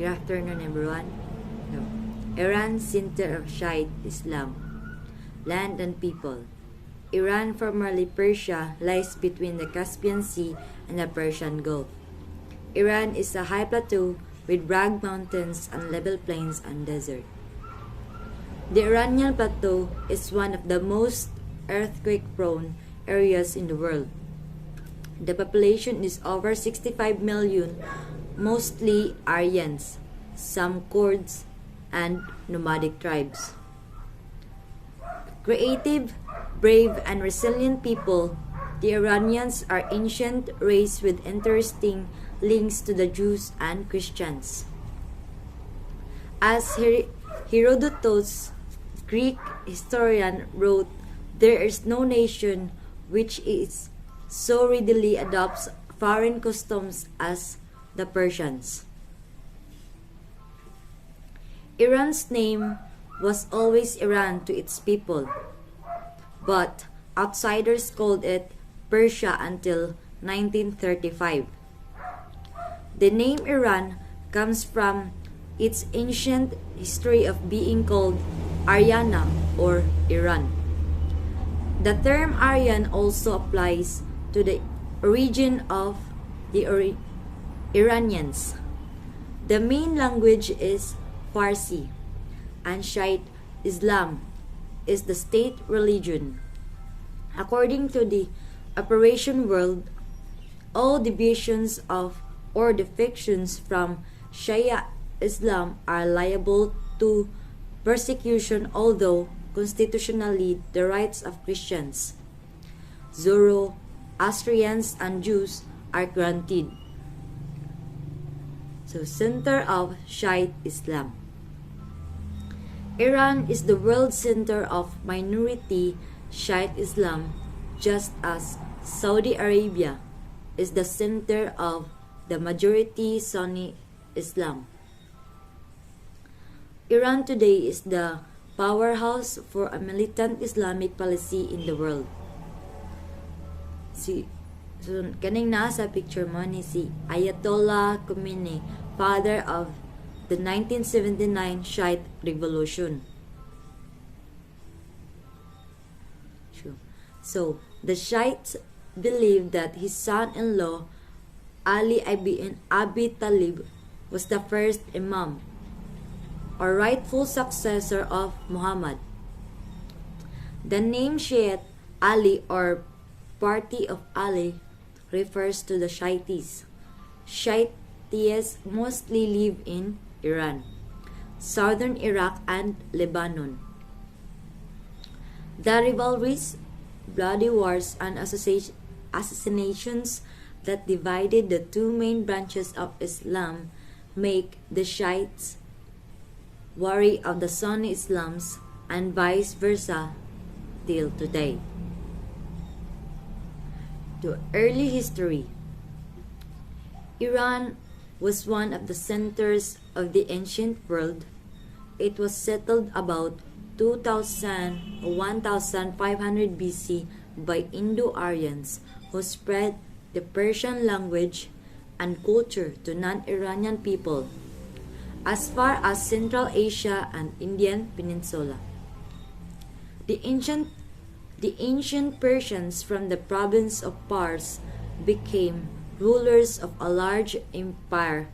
Good afternoon, everyone. So, Iran, center of Shiite Islam. Land and people. Iran, formerly Persia, lies between the Caspian Sea and the Persian Gulf. Iran is a high plateau with rugged mountains and level plains and desert. The Iranian Plateau is one of the most earthquake-prone areas in the world. The population is over 65 million, mostly Aryans, some Kurds, and nomadic tribes. Creative, brave, and resilient people, the Iranians are an ancient race with interesting links to the Jews and Christians. As Herodotus, Greek historian, wrote, "There is no nation which is so readily adopts foreign customs as the Persians." Iran's name was always Iran to its people, but outsiders called it Persia until 1935. The name Iran comes from its ancient history of being called Aryana or Iran. The term Aryan also applies to the origin of the Iranians. The main language is Farsi, and Shiite Islam is the state religion. According to the Operation World, all deviations of or defections from Shia Islam are liable to persecution, although constitutionally the rights of Christians, Zoroastrians, and Jews are granted. So, center of Shiite Islam. Iran is the world center of minority Shiite Islam, just as Saudi Arabia is the center of the majority Sunni Islam. Iran today is the powerhouse for a militant Islamic policy in the world. Kaning nasa picture mo ni si Ayatollah Khomeini, father of the 1979 Shiite Revolution. So, the Shiites believe that his son-in-law, Ali ibn Abi Talib, was the first Imam, or rightful successor of Muhammad. The name Shiite Ali, or Party of Ali, refers to the Shiites. Shiites mostly live in Iran, southern Iraq, and Lebanon. The rivalries, bloody wars, and assassinations that divided the two main branches of Islam make the Shiites wary of the Sunni Islams, and vice versa till today. To early history, Iran was one of the centers of the ancient world. It was settled about 2000 or 1500 BC by Indo-Aryans who spread the Persian language and culture to non-Iranian people as far as Central Asia and Indian Peninsula. The ancient Persians from the province of Pars became rulers of a large empire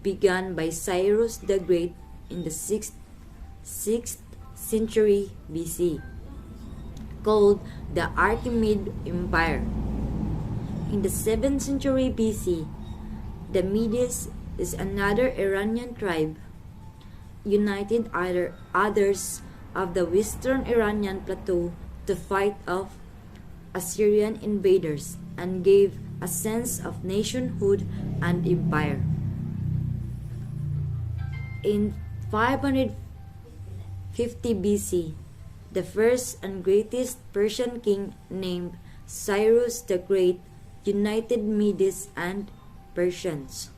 begun by Cyrus the Great in the 6th century BC, called the Achaemenid Empire. In the 7th century BC, the Medes is another Iranian tribe, united others of the western Iranian plateau to fight off Assyrian invaders, and gave a sense of nationhood and empire. In 550 BC, the first and greatest Persian king named Cyrus the Great united Medes and Persians.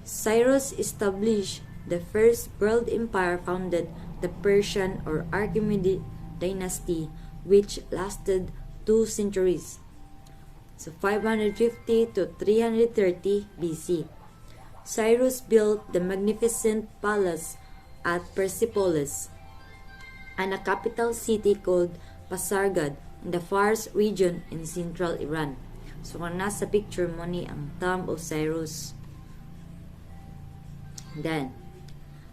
Cyrus established the first world empire, founded the Persian or Achaemenid dynasty, which lasted 2 centuries, so 550 to 330 BC. Cyrus built the magnificent palace at Persepolis and a capital city called Pasargad in the Fars region in central Iran. So kung nasa picture mo ni ang tomb of Cyrus. Then,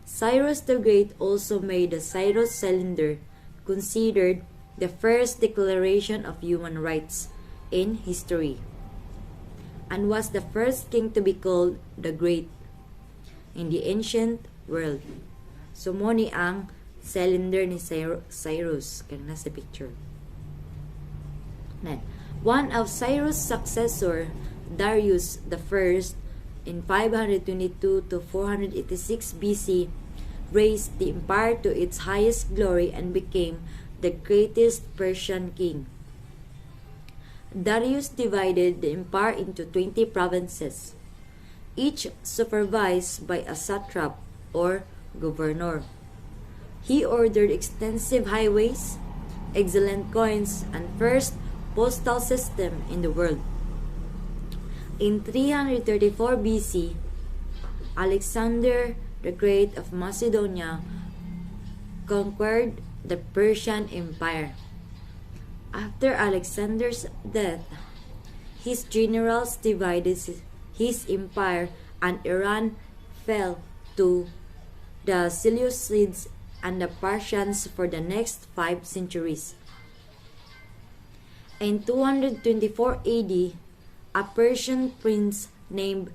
Cyrus the Great also made the Cyrus Cylinder, considered the first declaration of human rights in history, and was the first king to be called the Great in the ancient world. So mo ni ang cylinder ni Cyrus kang nasa picture. Then, one of Cyrus' successor, Darius the First, in 522 to 486 BC, raised the empire to its highest glory and became the greatest Persian king. Darius divided the empire into 20 provinces, each supervised by a satrap or governor. He ordered extensive highways, excellent coins, and first postal system in the world. In 334 BC, Alexander the Great of Macedonia conquered the Persian Empire. After Alexander's death, his generals divided his empire and Iran fell to the Seleucids and the Persians for the next 5 centuries. In 224 AD, a Persian prince named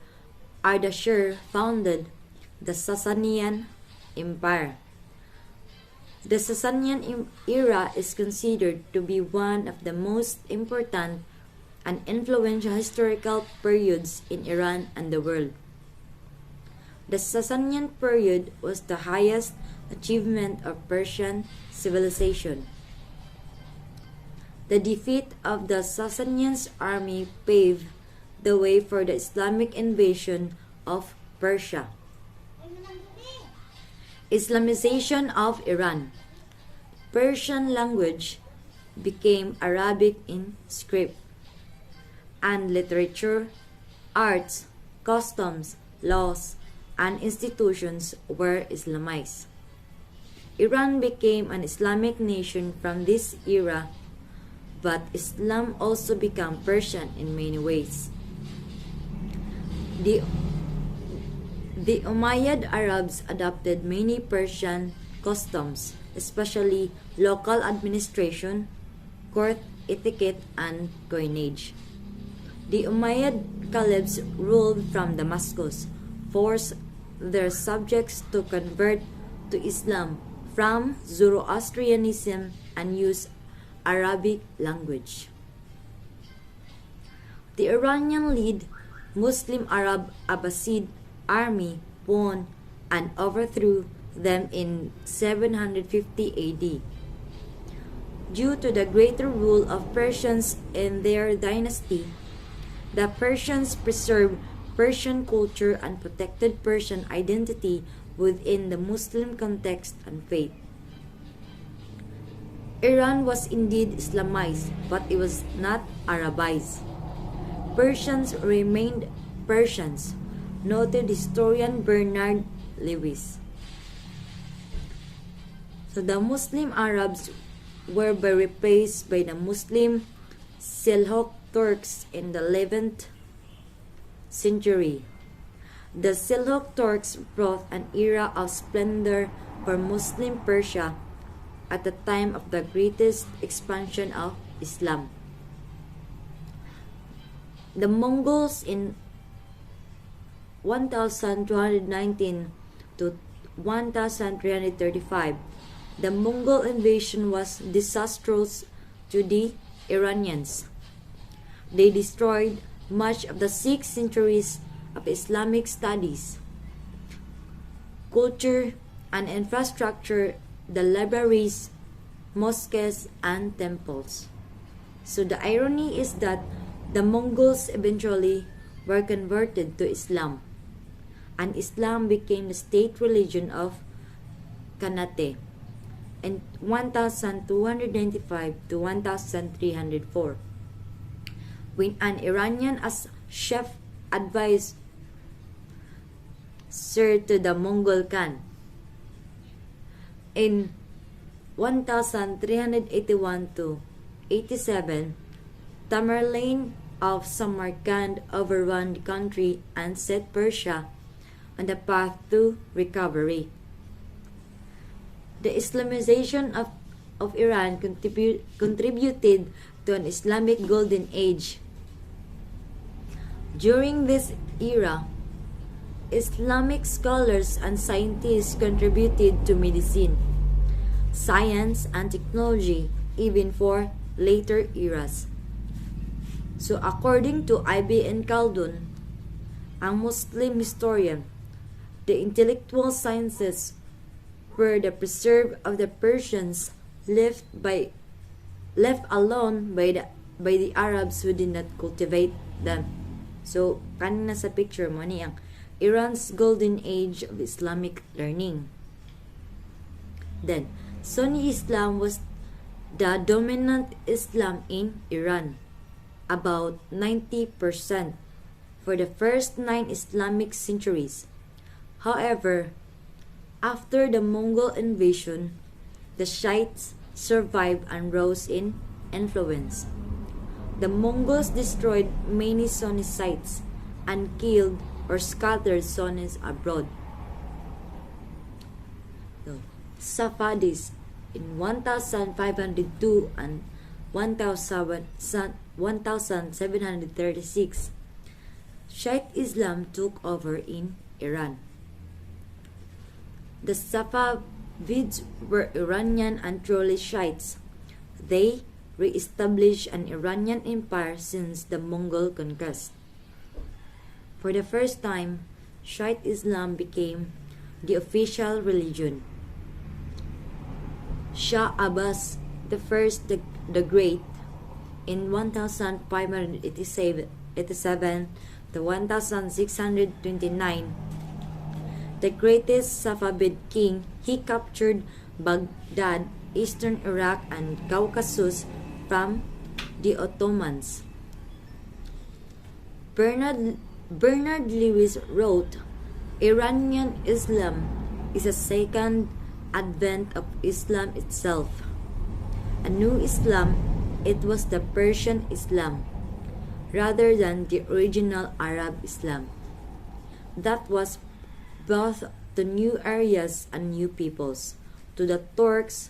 Ardashir founded the Sasanian Empire. The Sasanian era is considered to be one of the most important and influential historical periods in Iran and the world. The Sasanian period was the highest achievement of Persian civilization. The defeat of the Sasanians' army paved the way for the Islamic invasion of Persia. Islamization of Iran. Persian language became Arabic in script, and literature, arts, customs, laws, and institutions were Islamized. Iran became an Islamic nation from this era, but Islam also became Persian in many ways. The Umayyad Arabs adopted many Persian customs, especially local administration, court etiquette, and coinage. The Umayyad caliphs ruled from Damascus, forced their subjects to convert to Islam from Zoroastrianism and use Arabic language. The Iranian-led Muslim Arab Abbasid army won and overthrew them in 750 AD. Due to the greater rule of Persians in their dynasty, the Persians preserved Persian culture and protected Persian identity within the Muslim context and faith. Iran was indeed Islamized, but it was not Arabized. Persians remained Persians, noted historian Bernard Lewis. So the Muslim Arabs were replaced by the Muslim Seljuk Turks in the 11th century. The Seljuk Turks brought an era of splendor for Muslim Persia at the time of the greatest expansion of Islam. The Mongols in 1219 to 1335, the Mongol invasion was disastrous to the Iranians. They destroyed much of the 6 centuries of Islamic studies, culture, and infrastructure, the libraries, mosques, and temples. So the irony is that the Mongols eventually were converted to Islam, and Islam became the state religion of Khanate in 1295 to 1304, when an Iranian as chef advised served to the Mongol Khan. In 1381 to 87, Tamerlane of Samarkand overran the country and set Persia on the path to recovery. The Islamization of Iran contributed to an Islamic golden age. During this era, Islamic scholars and scientists contributed to medicine, science, and technology even for later eras. So according to Ibn Khaldun, a Muslim historian, the intellectual sciences were the preserve of the Persians left alone by the Arabs who did not cultivate them. So kanina sa picture mo ni ang Iran's golden age of Islamic learning. Then, Sunni Islam was the dominant Islam in Iran, about 90% for the first 9 Islamic centuries. However, after the Mongol invasion, the Shiites survived and rose in influence. The Mongols destroyed many Sunni sites and killed or scattered Sunnis abroad. Safavids in 1502 and 1736, Shiite Islam took over in Iran. The Safavids were Iranian and truly Shiites. They re-established an Iranian empire since the Mongol conquest. For the first time, Shiite Islam became the official religion. Shah Abbas I the Great in 1587 to 1629, the greatest Safavid king, he captured Baghdad, eastern Iraq, and Caucasus from the Ottomans. Bernard Lewis wrote, Iranian Islam is a second advent of Islam itself. A new Islam, it was the Persian Islam, rather than the original Arab Islam. That was both to new areas and new peoples, to the Turks,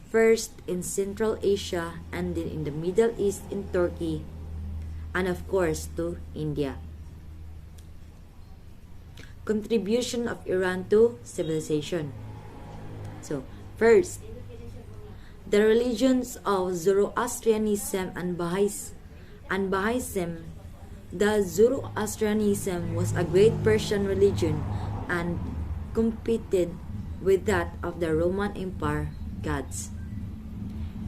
first in Central Asia and then in the Middle East in Turkey, and of course to India. Contribution of Iran to civilization. So, first, the religions of Zoroastrianism and Bahaism. The Zoroastrianism was a great Persian religion and competed with that of the Roman Empire gods.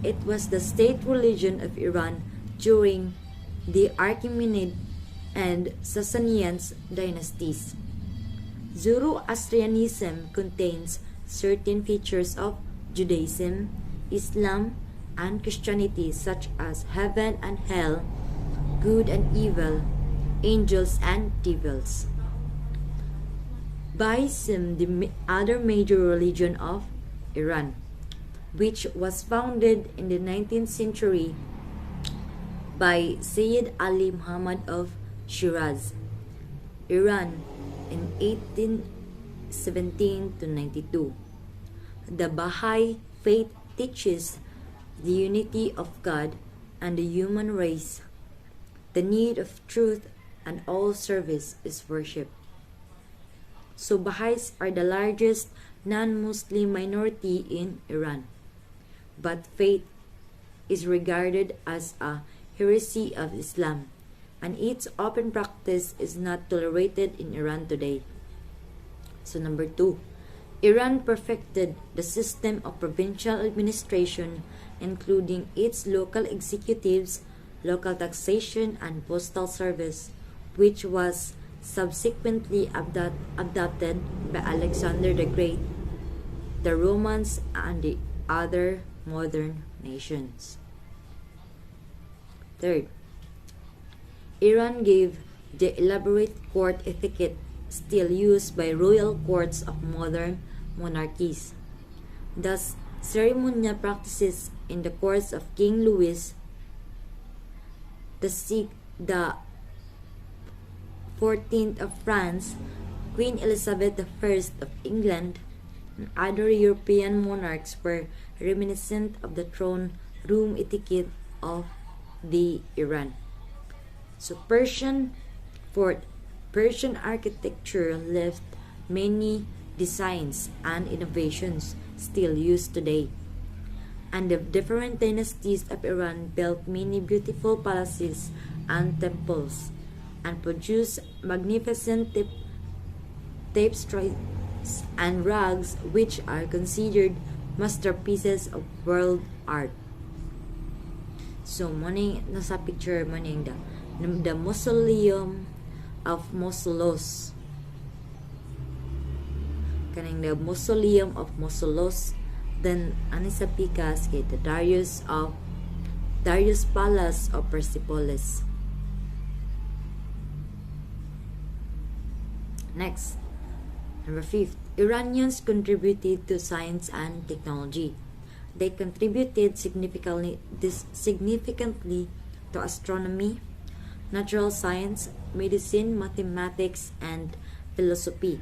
It was the state religion of Iran during the Achaemenid and Sasanian dynasties. Zoroastrianism contains certain features of Judaism, Islam, and Christianity, such as heaven and hell, good and evil, angels and devils. Bahaism, the other major religion of Iran, which was founded in the 19th century by Sayyid Ali Muhammad of Shiraz, Iran, in 1817 to 92. The Baha'i faith teaches the unity of God and the human race, the need of truth, and all service is worship. So Baha'is are the largest non-Muslim minority in Iran, but faith is regarded as a heresy of Islam, and its open practice is not tolerated in Iran today. So number 2, Iran perfected the system of provincial administration, including its local executives, local taxation, and postal service, which was subsequently adopted by Alexander the Great, the Romans, and the other modern nations. Third, Iran gave the elaborate court etiquette still used by royal courts of modern monarchies. Thus, ceremonial practices in the courts of King Louis the 14th of France, Queen Elizabeth I of England, and other European monarchs were reminiscent of the throne room etiquette of the Iran. So Persian architecture left many designs and innovations still used today. And the different dynasties of Iran built many beautiful palaces and temples and produced magnificent tapestries and rugs which are considered masterpieces of world art. So, nasa picture mo the Mausoleum of Mausoleus. Kaning the Mausoleum of Mausoleus. Then, ani sa pikas kay the Darius Palace of Persepolis. Next, number 5. Iranians contributed to science and technology. They contributed significantly to astronomy, natural science, medicine, mathematics, and philosophy.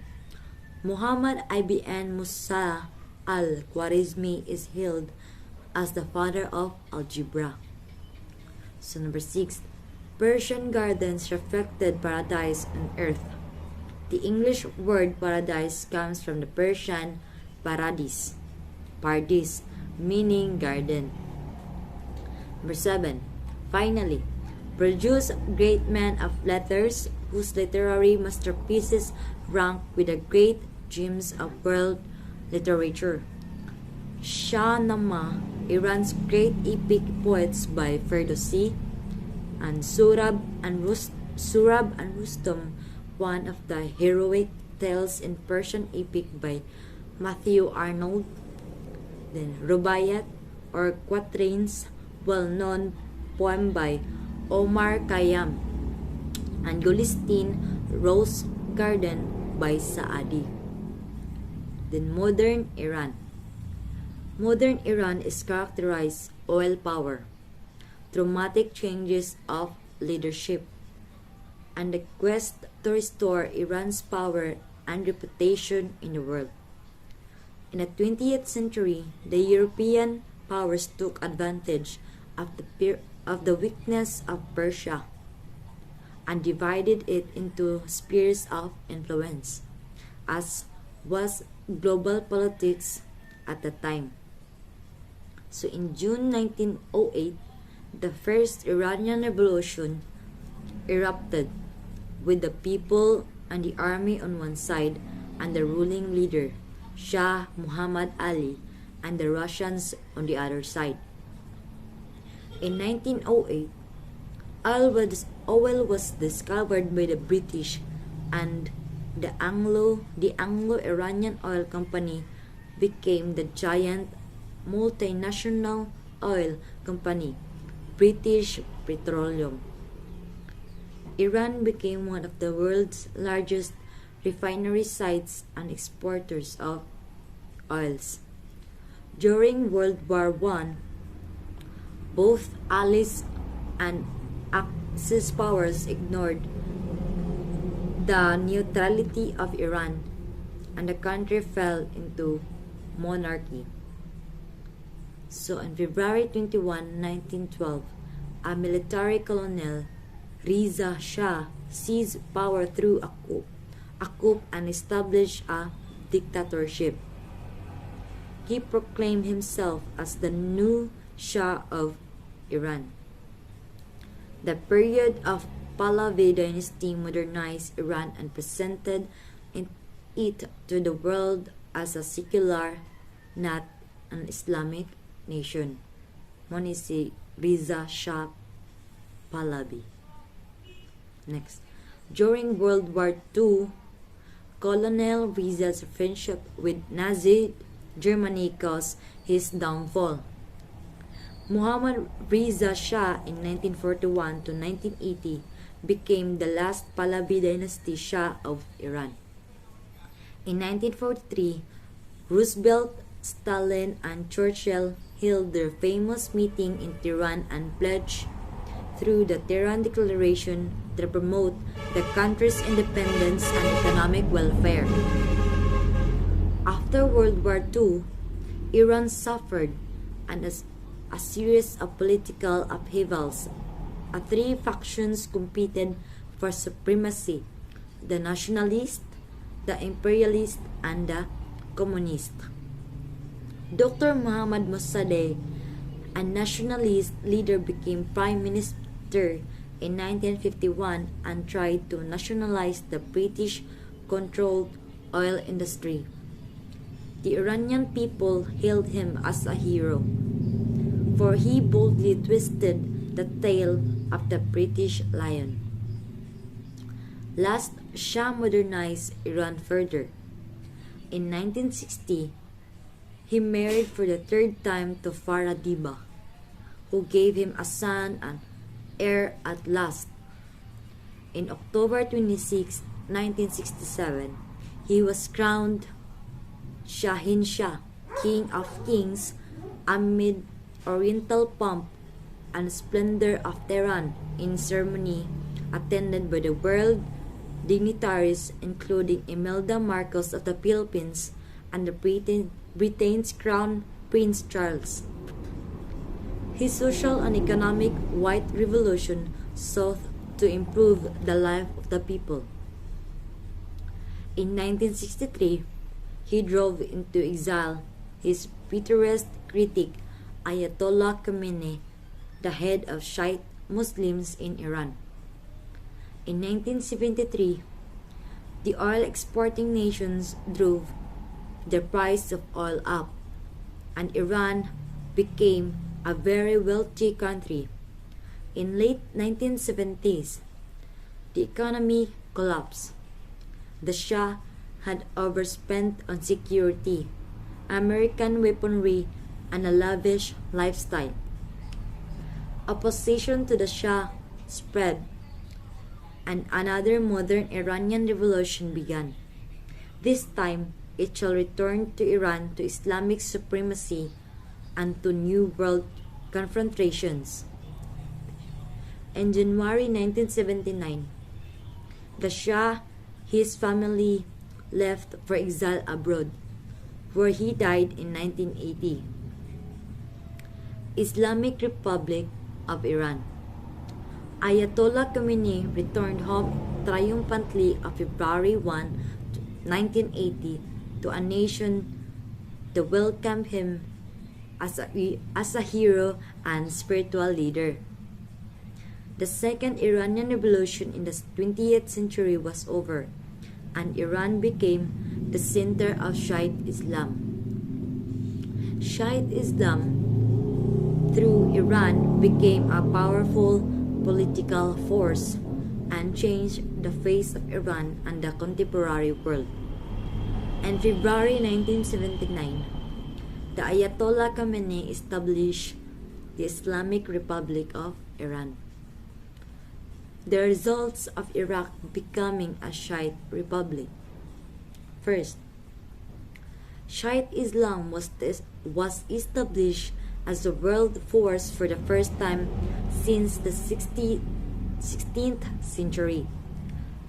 Muhammad ibn Musa al-Khwarizmi is hailed as the father of algebra. So number 6. Persian gardens reflected paradise on earth. The English word paradise comes from the Persian paradis, meaning garden. Number 7. Finally, produced great men of letters whose literary masterpieces rank with the great gems of world literature. Shahnameh, Iran's great epic poets by Ferdowsi, and Surab and Rustum, one of the heroic tales in Persian epic by Matthew Arnold. Then Rubaiyat or quatrains, well-known poem by Omar Khayyam, and Gulistan, Rose Garden by Saadi. Then modern Iran. Modern Iran is characterized oil power, dramatic changes of leadership, and the quest to restore Iran's power and reputation in the world. In the 20th century, the European powers took advantage of the weakness of Persia and divided it into spheres of influence, as was global politics at the time. So in June 1908, the first Iranian revolution erupted, with the people and the army on one side and the ruling leader, Shah Muhammad Ali, and the Russians on the other side. In 1908, oil was discovered by the British, and the Anglo-Iranian Oil Company became the giant multinational oil company, British Petroleum. Iran became one of the world's largest refinery sites and exporters of oils. During World War I, both Allies and Axis powers ignored the neutrality of Iran, and the country fell into monarchy. So on February 21, 1912, a military colonel, Reza Shah, seized power through a coup and established a dictatorship. He proclaimed himself as the new Shah of Iran. The period of Pahlavi dynasty modernized Iran and presented it to the world as a secular, not an Islamic nation. One is si Reza Shah Pahlavi. Next. During World War II, Colonel Reza's friendship with Nazi Germany caused his downfall. Muhammad Reza Shah in 1941 to 1980 became the last Pahlavi dynasty Shah of Iran. In 1943, Roosevelt, Stalin, and Churchill held their famous meeting in Tehran and pledged through the Tehran Declaration to promote the country's independence and economic welfare. After World War II, Iran suffered a series of political upheavals. Three factions competed for supremacy: the nationalist, the imperialist, and the communist. Dr. Mohammad Mossadegh, a nationalist leader, became prime minister in 1951 and tried to nationalize the British-controlled oil industry. The Iranian people hailed him as a hero, for he boldly twisted the tail of the British lion. Last, Shah modernized Iran further. In 1960, he married for the third time to Farah Diba, who gave him a son and heir at last. In October 26, 1967, he was crowned Shahin Shah, King of Kings, amid oriental pomp and splendor of Tehran in ceremony attended by the world dignitaries including Imelda Marcos of the Philippines and Britain's Crown Prince Charles. His social and economic white revolution sought to improve the life of the people. In 1963, he drove into exile his bitterest critic, Ayatollah Khamenei, the head of Shiite Muslims in Iran. In 1973, the oil-exporting nations drove the price of oil up, and Iran became a very wealthy country. In late 1970s, the economy collapsed. The Shah had overspent on security, American weaponry, and a lavish lifestyle. Opposition to the Shah spread, and another modern Iranian revolution began. This time, it shall return to Iran to Islamic supremacy and to new world confrontations. In January 1979, the Shah, his family, left for exile abroad, where he died in 1980. Islamic Republic of Iran. Ayatollah Khamenei returned home triumphantly on February 1, 1980, to a nation that welcomed him as a hero and spiritual leader. The second Iranian revolution in the 20th century was over, and Iran became the center of Shiite Islam. Shiite Islam, through Iran, became a powerful political force and changed the face of Iran and the contemporary world. In February 1979, the Ayatollah Khamenei established the Islamic Republic of Iran. The results of Iraq becoming a Shiite republic. First, Shiite Islam was established as the world force for the first time since the 16th century.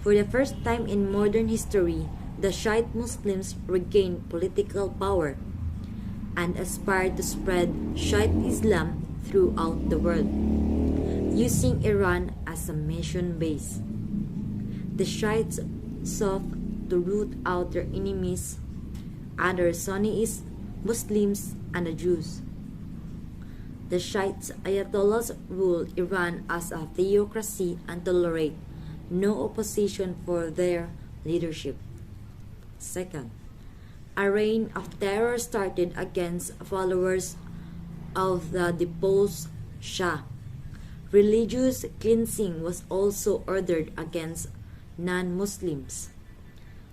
For the first time in modern history, the Shiite Muslims regained political power and aspired to spread Shiite Islam throughout the world, using Iran as a mission base. The Shiites sought to root out their enemies, other Sunnis, Muslims, and the Jews. The Shiites Ayatollahs ruled Iran as a theocracy and tolerate no opposition for their leadership. Second, a reign of terror started against followers of the deposed Shah. Religious cleansing was also ordered against non-Muslims.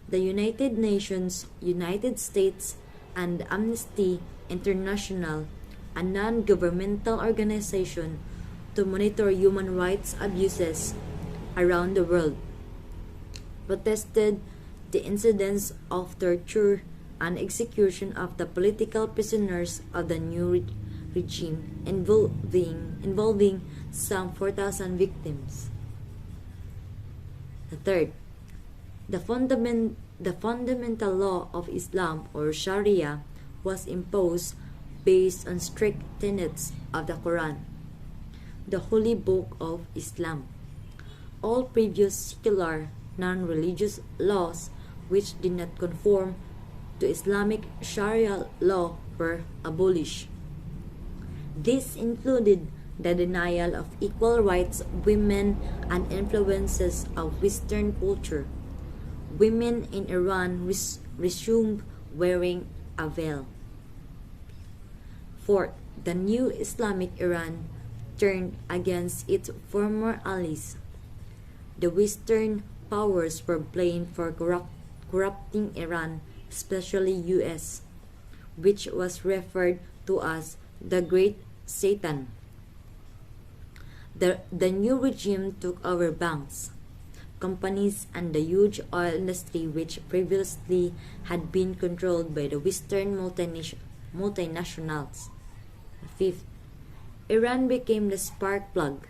The United Nations, United States, and Amnesty International, a non-governmental organization to monitor human rights abuses around the world, protested the incidents of torture and execution of the political prisoners of the new regime involving some 4,000 victims. The third, the fundamental law of Islam or Sharia was imposed based on strict tenets of the Quran, the holy book of Islam. All previous secular, non-religious laws which did not conform to Islamic Sharia law were abolished. This included the denial of equal rights of women and influences of Western culture. Women in Iran resumed wearing a veil. Fourth, the new Islamic Iran turned against its former allies. The Western powers were blamed for corrupting Iran, especially US, which was referred to as the Great Satan. The new regime took over banks, companies, and the huge oil industry which previously had been controlled by the Western multinationals. Fifth, Iran became the spark plug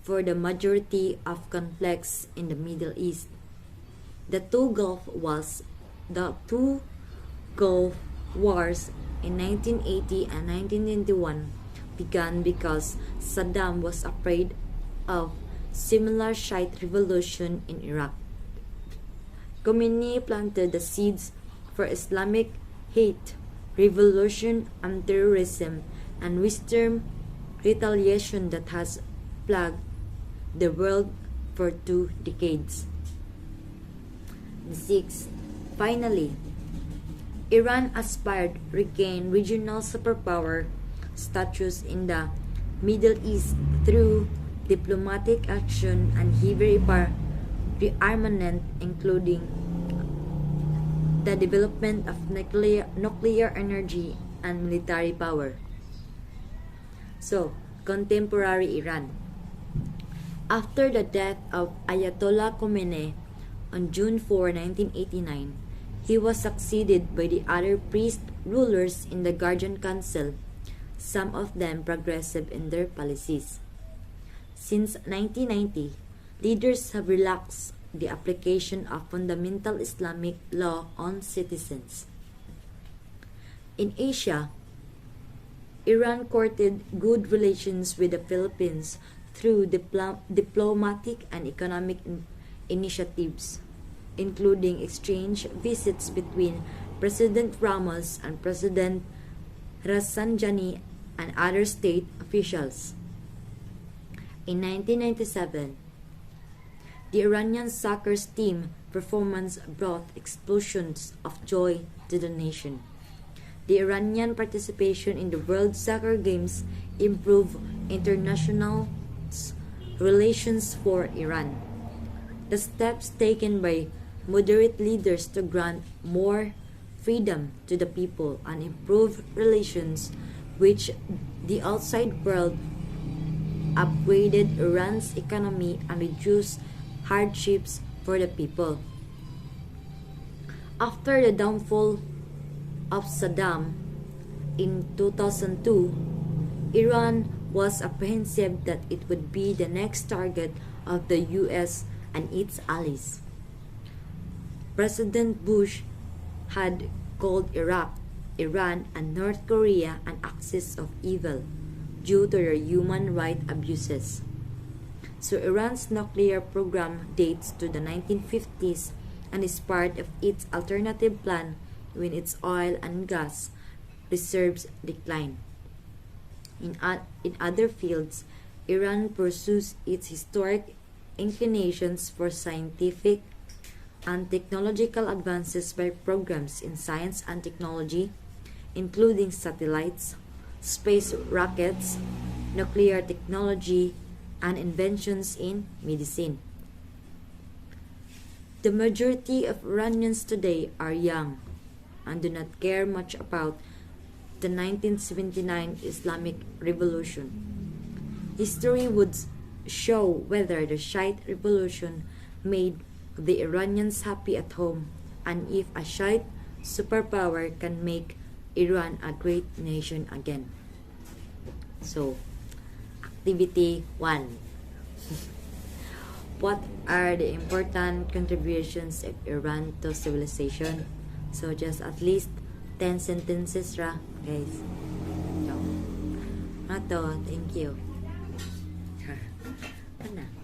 for the majority of conflicts in the Middle East. The two Gulf Wars in 1980 and 1991 began because Saddam was afraid of similar Shiite revolution in Iraq. Khomeini planted the seeds for Islamic hate, revolution, and terrorism, and Western retaliation that has plagued the world for 2 decades. 6. Finally, Iran aspired to regain regional superpower status in the Middle East through diplomatic action and heavy rearmament, including the development of nuclear energy and military power. So, contemporary Iran. After the death of Ayatollah Khomeini on June 4, 1989, he was succeeded by the other priest rulers in the Guardian Council, some of them progressive in their policies. Since 1990, leaders have relaxed the application of fundamental Islamic law on citizens. In Asia, Iran courted good relations with the Philippines through diplomatic and economic initiatives, including exchange visits between President Ramos and President Rafsanjani and other state officials. In 1997, the Iranian soccer team performance brought explosions of joy to the nation. The Iranian participation in the World Soccer Games improved international relations for Iran. The steps taken by moderate leaders to grant more freedom to the people and improve relations with the outside world upgraded Iran's economy and reduced hardships for the people. After the downfall of Saddam in 2002, Iran was apprehensive that it would be the next target of the US and its allies. President Bush had called Iraq, Iran, and North Korea an axis of evil due to their human rights abuses. So Iran's nuclear program dates to the 1950s and is part of its alternative plan when its oil and gas reserves decline. In other fields, Iran pursues its historic inclinations for scientific and technological advances by programs in science and technology, including satellites, space rockets, nuclear technology, and inventions in medicine. The majority of Iranians today are young and do not care much about the 1979 Islamic Revolution. History would show whether the Shiite Revolution made the Iranians happy at home, and if a Shiite superpower can make Iran a great nation again. So, activity 1. What are the important contributions of Iran to civilization? So, just at least 10 sentences ra, guys. So, thank you. Ano?